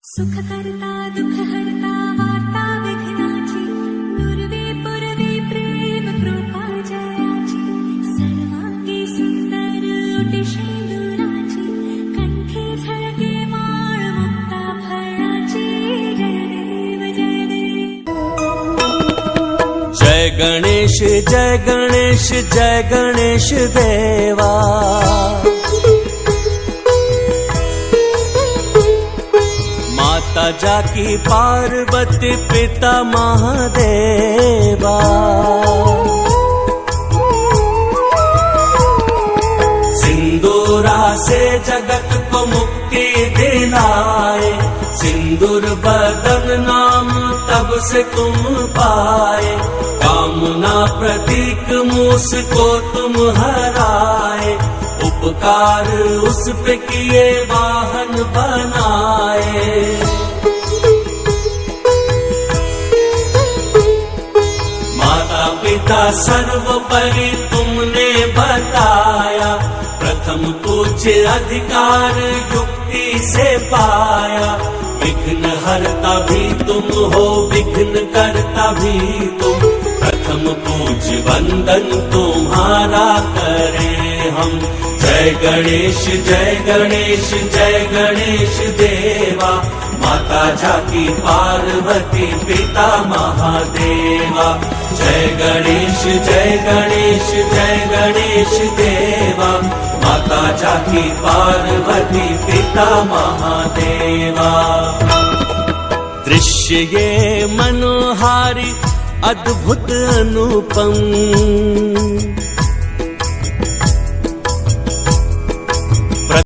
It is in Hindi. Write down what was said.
सुख करता दुख हरता वार्ता विघ्नाची दुर्वे पुरवे प्रेम कृपा जयाची सर्वांगी सुंदर उटिशेंदुराची कंठे झळके माळ मुक्ता फळाची जय देव जय गणेश जय गणेश जय गणेश देवा। माता जाकी पार्वती पिता महादेवा। सिंदूरा से जगत को मुक्ति दिलाए, सिंदूर बदन नाम तब से तुम पाए। कामना प्रतीक मूस को तुम हराए, उपकार उस पे किए वाहन बनाए। माता पिता सर्वोपरि तुमने बताया, प्रथम पूज्य अधिकार युक्ति से पाया। विघ्न हरता भी तुम हो विघ्न करता भी तुम, प्रथम पूज्य वंदन तुम्हारा करें हम। जय गणेश जय गणेश जय गणेश देवा। माता जाकी पार्वती पिता महादेवा। जय गणेश जय गणेश जय गणेश देवा। माता जाकी पार्वती पिता महादेवा। दृश्य ये मनोहारी अद्भुत अनुपम,